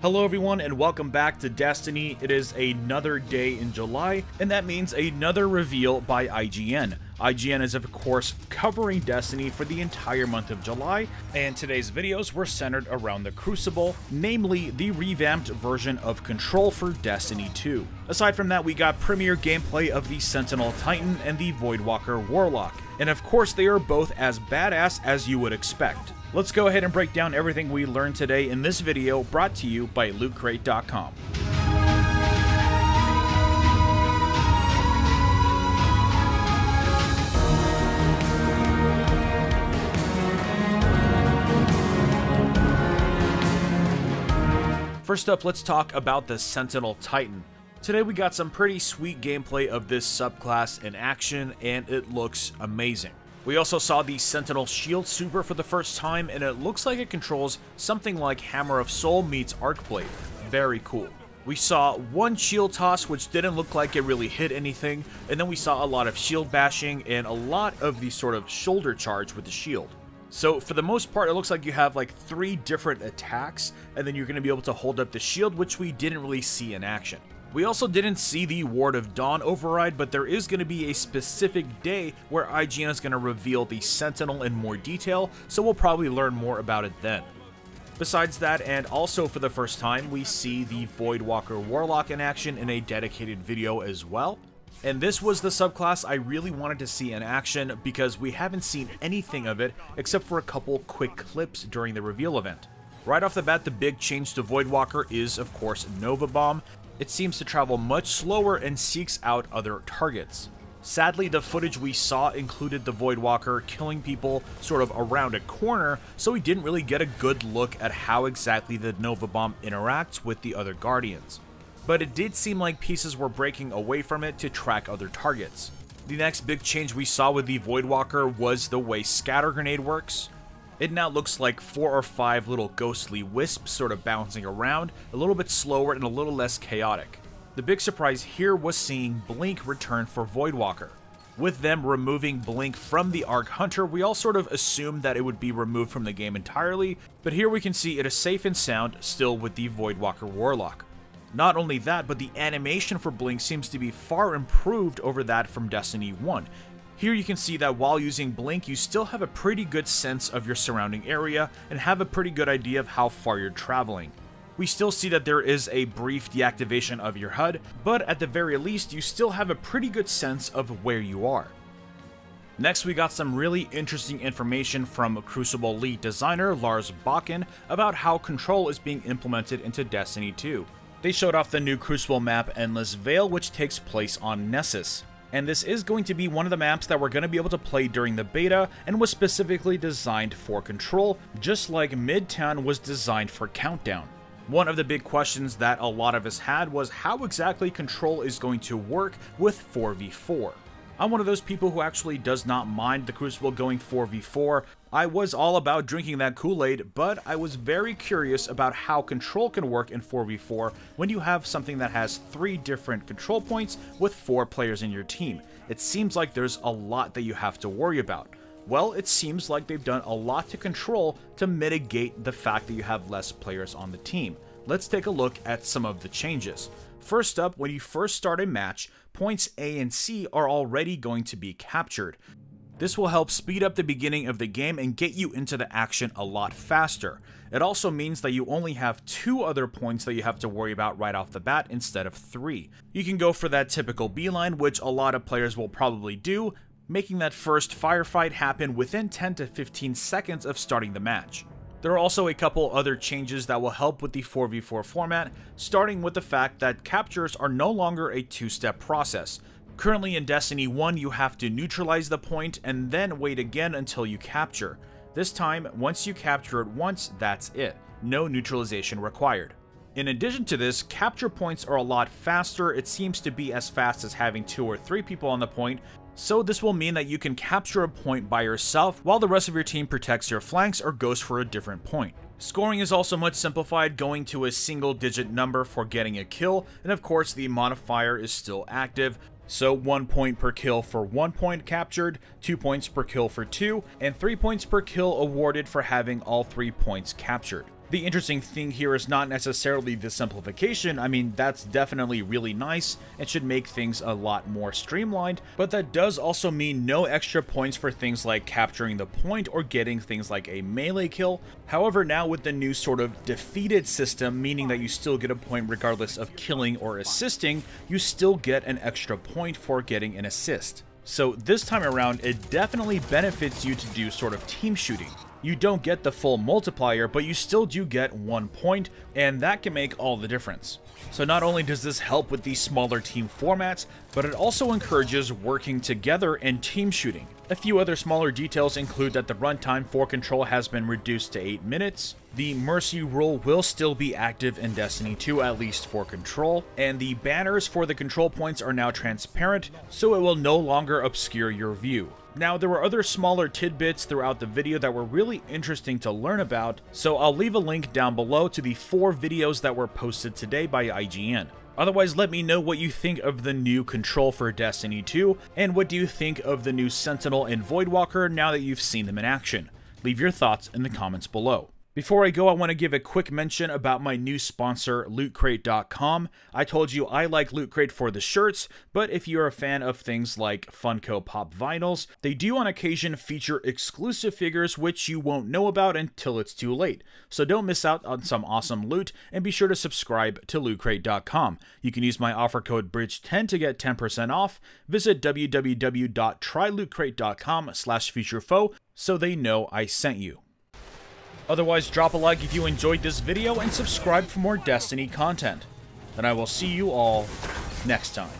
Hello everyone and welcome back to Destiny. It is another day in July, and that means another reveal by IGN. IGN is of course covering Destiny for the entire month of July, and today's videos were centered around the Crucible, namely the revamped version of Control for Destiny 2. Aside from that, we got premiere gameplay of the Sentinel Titan and the Voidwalker Warlock, and of course they are both as badass as you would expect. Let's go ahead and break down everything we learned today in this video, brought to you by LootCrate.com. First up, let's talk about the Sentinel Titan. Today we got some pretty sweet gameplay of this subclass in action, and it looks amazing. We also saw the Sentinel Shield Super for the first time, and it looks like it controls something like Hammer of Soul meets Arcblade. Very cool. We saw one shield toss, which didn't look like it really hit anything, and then we saw a lot of shield bashing and a lot of the sort of shoulder charge with the shield. So for the most part, it looks like you have like 3 different attacks, and then you're going to be able to hold up the shield, which we didn't really see in action. We also didn't see the Ward of Dawn override, but there is going to be a specific day where IGN is going to reveal the Sentinel in more detail, so we'll probably learn more about it then. Besides that, and also for the first time, we see the Voidwalker Warlock in action in a dedicated video as well. And this was the subclass I really wanted to see in action because we haven't seen anything of it except for a couple quick clips during the reveal event. Right off the bat, the big change to Voidwalker is, of course, Nova Bomb. It seems to travel much slower and seeks out other targets. Sadly, the footage we saw included the Voidwalker killing people sort of around a corner, so we didn't really get a good look at how exactly the Nova Bomb interacts with the other Guardians. But it did seem like pieces were breaking away from it to track other targets. The next big change we saw with the Voidwalker was the way Scatter Grenade works. It now looks like 4 or 5 little ghostly wisps sort of bouncing around, a little bit slower and a little less chaotic. The big surprise here was seeing Blink return for Voidwalker. With them removing Blink from the Arc Hunter, we all sort of assumed that it would be removed from the game entirely, but here we can see it is safe and sound still with the Voidwalker Warlock. Not only that, but the animation for Blink seems to be far improved over that from Destiny 1. Here you can see that while using Blink, you still have a pretty good sense of your surrounding area and have a pretty good idea of how far you're traveling. We still see that there is a brief deactivation of your HUD, but at the very least, you still have a pretty good sense of where you are. Next, we got some really interesting information from Crucible lead designer Lars Bakken about how Control is being implemented into Destiny 2. They showed off the new Crucible map Endless Vale, which takes place on Nessus. And this is going to be one of the maps that we're going to be able to play during the beta and was specifically designed for Control, just like Midtown was designed for Countdown. One of the big questions that a lot of us had was how exactly Control is going to work with 4v4. I'm one of those people who actually does not mind the Crucible going 4v4. I was all about drinking that Kool-Aid, but I was very curious about how Control can work in 4v4 when you have something that has 3 different control points with 4 players in your team. It seems like there's a lot that you have to worry about. Well, it seems like they've done a lot to Control to mitigate the fact that you have less players on the team. Let's take a look at some of the changes. First up, when you first start a match, points A and C are already going to be captured. This will help speed up the beginning of the game and get you into the action a lot faster. It also means that you only have 2 other points that you have to worry about right off the bat instead of 3. You can go for that typical beeline, which a lot of players will probably do, making that first firefight happen within 10 to 15 seconds of starting the match. There are also a couple other changes that will help with the 4v4 format, starting with the fact that captures are no longer a 2-step process. Currently in Destiny 1, you have to neutralize the point and then wait again until you capture. This time, once you capture it once, that's it. No neutralization required. In addition to this, capture points are a lot faster. It seems to be as fast as having 2 or 3 people on the point, so this will mean that you can capture a point by yourself while the rest of your team protects your flanks or goes for a different point. Scoring is also much simplified, going to a single-digit number for getting a kill, and of course the modifier is still active, so 1 point per kill for 1 point captured, 2 points per kill for 2, and 3 points per kill awarded for having all 3 points captured. The interesting thing here is not necessarily the simplification. I mean, that's definitely really nice and should make things a lot more streamlined, but that does also mean no extra points for things like capturing the point or getting things like a melee kill. However, now with the new sort of defeated system, meaning that you still get a point regardless of killing or assisting, you still get an extra point for getting an assist. So this time around, it definitely benefits you to do sort of team shooting. You don't get the full multiplier, but you still do get 1 point, and that can make all the difference. So not only does this help with these smaller team formats, but it also encourages working together and team shooting. A few other smaller details include that the runtime for control has been reduced to 8 minutes, the Mercy rule will still be active in Destiny 2, at least for control, and the banners for the control points are now transparent, so it will no longer obscure your view. Now, there were other smaller tidbits throughout the video that were really interesting to learn about, so I'll leave a link down below to the 4 videos that were posted today by IGN. Otherwise, let me know what you think of the new control for Destiny 2, and what do you think of the new Sentinel and Voidwalker now that you've seen them in action. Leave your thoughts in the comments below. Before I go, I want to give a quick mention about my new sponsor, LootCrate.com. I told you I like Loot Crate for the shirts, but if you're a fan of things like Funko Pop vinyls, they do on occasion feature exclusive figures which you won't know about until it's too late. So don't miss out on some awesome loot, and be sure to subscribe to LootCrate.com. You can use my offer code BRIDGE10 to get 10% off. Visit www.trylootcrate.com/futurefoe so they know I sent you. Otherwise, drop a like if you enjoyed this video and subscribe for more Destiny content. And I will see you all next time.